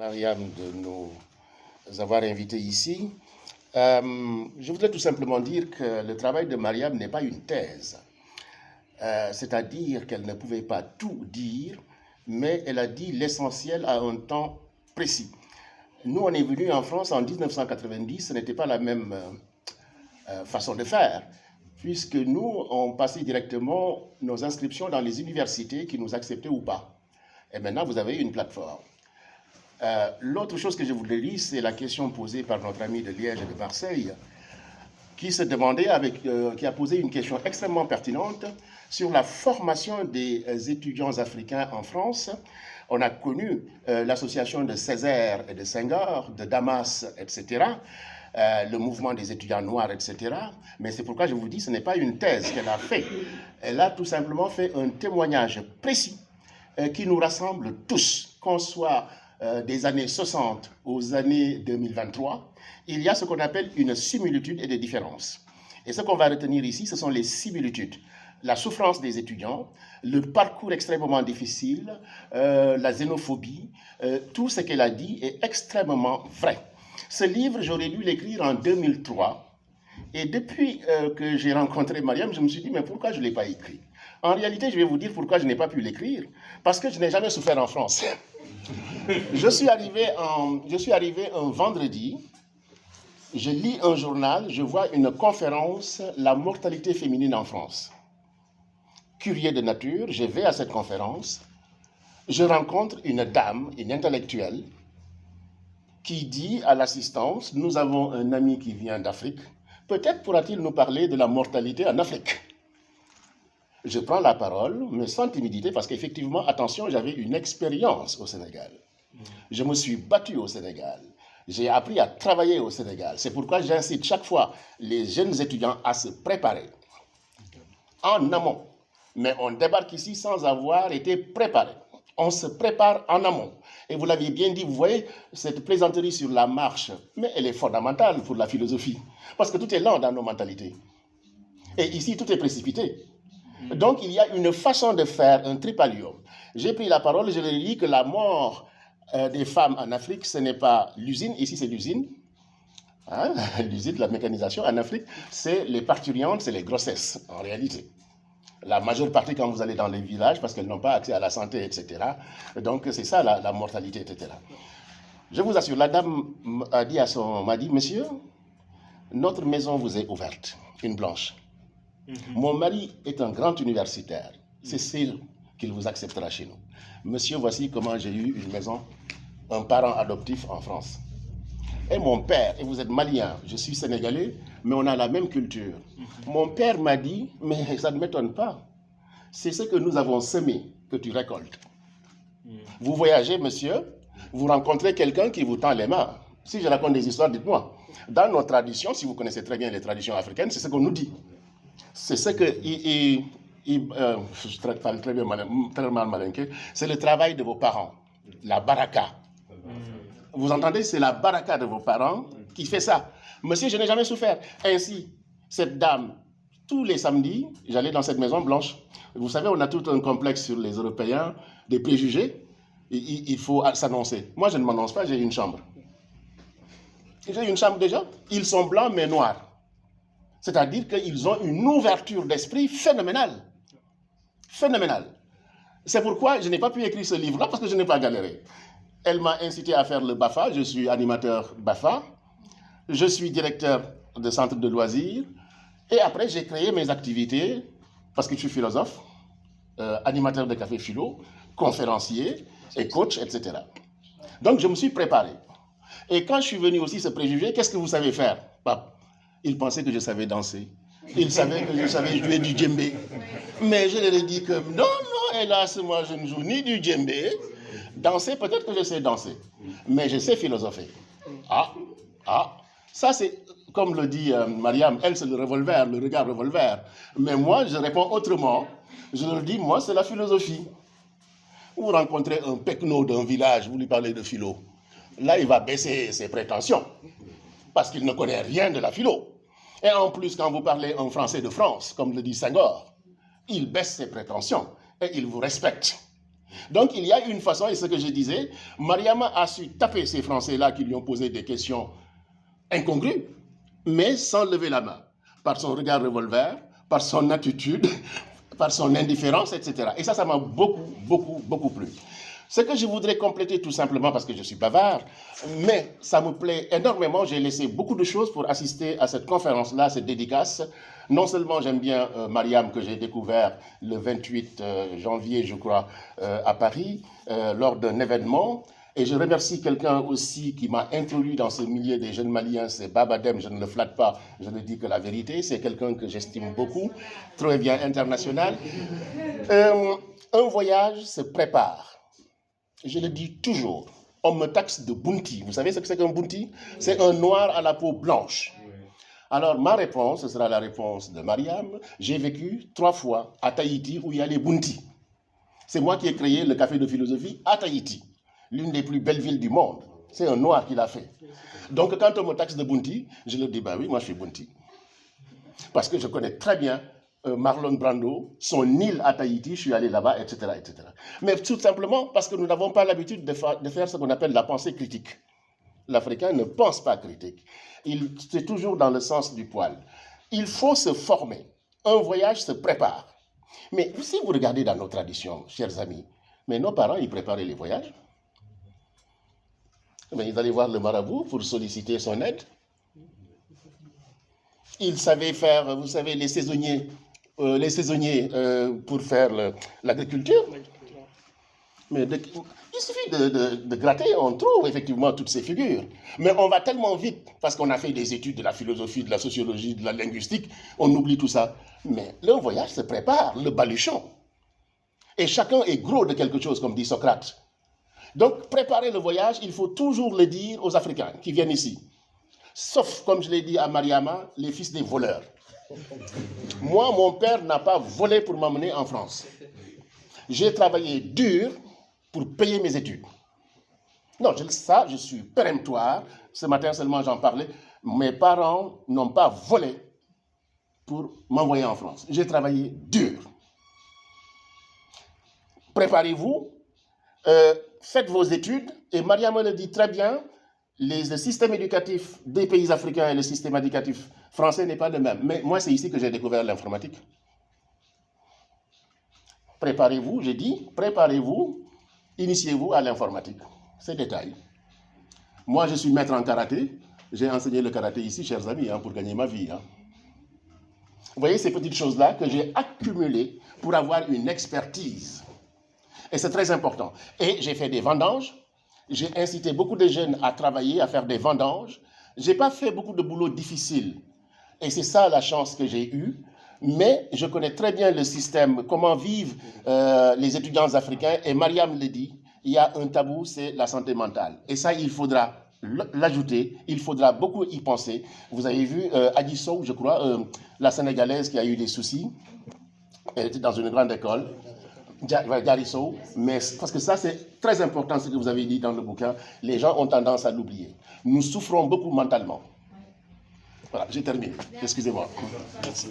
Mariam, de nous avoir invités ici. Je voudrais tout simplement dire que le travail de Mariam n'est pas une thèse. C'est-à-dire qu'elle ne pouvait pas tout dire, mais elle a dit l'essentiel à un temps précis. Nous, on est venus en France en 1990, ce n'était pas la même façon de faire, puisque nous, on passait directement nos inscriptions dans les universités qui nous acceptaient ou pas. Et maintenant, vous avez une plateforme. L'autre chose que je voulais dire, c'est la question posée par notre ami de Liège et de Marseille, qui se demandait, qui a posé une question extrêmement pertinente sur la formation des étudiants africains en France. On a connu l'association de Césaire et de Senghor, de Damas, etc., le mouvement des étudiants noirs, etc. Mais c'est pourquoi je vous dis, ce n'est pas une thèse qu'elle a fait. Elle a tout simplement fait un témoignage précis qui nous rassemble tous, qu'on soit des années 60 aux années 2023, il y a ce qu'on appelle une similitude et des différences. Et ce qu'on va retenir ici, ce sont les similitudes. La souffrance des étudiants, le parcours extrêmement difficile, la xénophobie, tout ce qu'elle a dit est extrêmement vrai. Ce livre, j'aurais dû l'écrire en 2003. Et depuis que j'ai rencontré Mariam, je me suis dit, mais pourquoi je ne l'ai pas écrit? En réalité, je vais vous dire pourquoi je n'ai pas pu l'écrire. Parce que je n'ai jamais souffert en France. Je suis arrivé un vendredi, je lis un journal, je vois une conférence, la mortalité féminine en France. Curieux de nature, je vais à cette conférence, je rencontre une dame, une intellectuelle, qui dit à l'assistance, nous avons un ami qui vient d'Afrique, peut-être pourra-t-il nous parler de la mortalité en Afrique. Je prends la parole, mais sans timidité, parce qu'effectivement, attention, j'avais une expérience au Sénégal. Je me suis battu au Sénégal. J'ai appris à travailler au Sénégal. C'est pourquoi j'incite chaque fois les jeunes étudiants à se préparer en amont. Mais on débarque ici sans avoir été préparé. On se prépare en amont. Et vous l'aviez bien dit, vous voyez, cette plaisanterie sur la marche, mais elle est fondamentale pour la philosophie. Parce que tout est lent dans nos mentalités. Et ici, tout est précipité. Donc, il y a une façon de faire un tripalium. J'ai pris la parole, je leur ai dit que la mort des femmes en Afrique, ce n'est pas l'usine, ici c'est l'usine, hein, l'usine de la mécanisation en Afrique, c'est les parturientes, c'est les grossesses, en réalité. La majeure partie quand vous allez dans les villages, parce qu'elles n'ont pas accès à la santé, etc. Donc, c'est ça la mortalité, etc. Je vous assure, la dame m'a dit, monsieur, notre maison vous est ouverte, une blanche. Mon mari est un grand universitaire. C'est sûr qu'il vous acceptera chez nous. Monsieur, voici comment j'ai eu une maison, un parent adoptif en France. Et mon père, et vous êtes malien, je suis sénégalais, mais on a la même culture. Mon père m'a dit, mais ça ne m'étonne pas. C'est ce que nous avons semé que tu récoltes. Vous voyagez, monsieur, vous rencontrez quelqu'un qui vous tend les mains. Si je raconte des histoires, dites-moi. Dans nos traditions, si vous connaissez très bien les traditions africaines, c'est ce qu'on nous dit. C'est ce que, je parle très bien, très mal malinqué, c'est le travail de vos parents, la baraka. Vous entendez, c'est la baraka de vos parents qui fait ça. Monsieur, je n'ai jamais souffert. Ainsi, cette dame, tous les samedis, j'allais dans cette maison blanche. Vous savez, on a tout un complexe sur les Européens, des préjugés. Il faut s'annoncer. Moi, je ne m'annonce pas, j'ai une chambre. J'ai une chambre déjà. Ils sont blancs mais noirs. C'est-à-dire qu'ils ont une ouverture d'esprit phénoménale. Phénoménale. C'est pourquoi je n'ai pas pu écrire ce livre-là, parce que je n'ai pas galéré. Elle m'a incité à faire le BAFA, je suis animateur BAFA, je suis directeur de centre de loisirs, et après j'ai créé mes activités, parce que je suis philosophe, animateur de café philo, conférencier et coach, etc. Donc je me suis préparé. Et quand je suis venu aussi se préjuger, qu'est-ce que vous savez faire, pape? Il pensait que je savais danser. Il savait que je savais jouer du djembé. Mais je leur ai dit que non, hélas, moi je ne joue ni du djembé. Danser, peut-être que je sais danser. Mais je sais philosopher. Ça c'est, comme le dit Mariam, elle c'est le revolver, le regard revolver. Mais moi je réponds autrement. Je leur dis, moi c'est la philosophie. Vous rencontrez un pecno d'un village, vous lui parlez de philo. Là il va baisser ses prétentions. Parce qu'il ne connaît rien de la philo. Et en plus, quand vous parlez en français de France, comme le dit Senghor, il baisse ses prétentions et il vous respecte. Donc il y a une façon, et ce que je disais, Mariama a su taper ces Français-là qui lui ont posé des questions incongrues, mais sans lever la main, par son regard revolver, par son attitude, par son indifférence, etc. Et ça m'a beaucoup plu. Ce que je voudrais compléter tout simplement, parce que je suis bavard, mais ça me plaît énormément, j'ai laissé beaucoup de choses pour assister à cette conférence-là, cette dédicace. Non seulement j'aime bien Mariam, que j'ai découvert le 28 janvier, je crois, à Paris, lors d'un événement, et je remercie quelqu'un aussi qui m'a introduit dans ce milieu des jeunes Maliens, c'est Babadem, je ne le flatte pas, je ne dis que la vérité, c'est quelqu'un que j'estime beaucoup, très bien international. Un voyage se prépare. Je le dis toujours, on me taxe de bounty. Vous savez ce que c'est qu'un bounty? C'est un noir à la peau blanche. Alors ma réponse, ce sera la réponse de Mariam. J'ai vécu 3 fois à Tahiti où il y a les bounty. C'est moi qui ai créé le café de philosophie à Tahiti, l'une des plus belles villes du monde. C'est un noir qui l'a fait. Donc quand on me taxe de bounty, je leur dis, bah oui, moi je suis bounty. Parce que je connais très bien Marlon Brando, son île à Tahiti, je suis allé là-bas, etc., etc. Mais tout simplement parce que nous n'avons pas l'habitude de faire ce qu'on appelle la pensée critique. L'Africain ne pense pas critique. C'est toujours dans le sens du poil. Il faut se former. Un voyage se prépare. Mais si vous regardez dans nos traditions, chers amis, mais nos parents, ils préparaient les voyages. Mais ils allaient voir le marabout pour solliciter son aide. Ils savaient faire, vous savez, les saisonniers pour faire l'agriculture. Mais il suffit de gratter, on trouve effectivement toutes ces figures. Mais on va tellement vite, parce qu'on a fait des études de la philosophie, de la sociologie, de la linguistique, on oublie tout ça. Mais le voyage se prépare, le baluchon. Et chacun est gros de quelque chose, comme dit Socrate. Donc, préparer le voyage, il faut toujours le dire aux Africains qui viennent ici. Sauf, comme je l'ai dit à Mariama, les fils des voleurs. Moi, mon père n'a pas volé pour m'emmener en France. J'ai travaillé dur pour payer mes études. Non, ça, je suis péremptoire. Ce matin seulement, j'en parlais. Mes parents n'ont pas volé pour m'envoyer en France. J'ai travaillé dur. Préparez-vous, faites vos études. Et Mariama le dit très bien, le système éducatif des pays africains et le système éducatif français n'est pas le même. Mais moi, c'est ici que j'ai découvert l'informatique. Préparez-vous, j'ai dit, préparez-vous, initiez-vous à l'informatique. C'est détail. Moi, je suis maître en karaté. J'ai enseigné le karaté ici, chers amis, pour gagner ma vie. Vous voyez ces petites choses-là que j'ai accumulées pour avoir une expertise. Et c'est très important. Et j'ai fait des vendanges. J'ai incité beaucoup de jeunes à travailler, à faire des vendanges. Je n'ai pas fait beaucoup de boulot difficile. Et c'est ça la chance que j'ai eue. Mais je connais très bien le système, comment vivent les étudiants africains. Et Mariam le dit, il y a un tabou, c'est la santé mentale. Et ça, il faudra l'ajouter, il faudra beaucoup y penser. Vous avez vu Adisso, je crois, la Sénégalaise qui a eu des soucis. Elle était dans une grande école. Diarisso, mais parce que ça c'est très important ce que vous avez dit dans le bouquin, les gens ont tendance à l'oublier. Nous souffrons beaucoup mentalement. Voilà, j'ai terminé. Excusez-moi. Merci.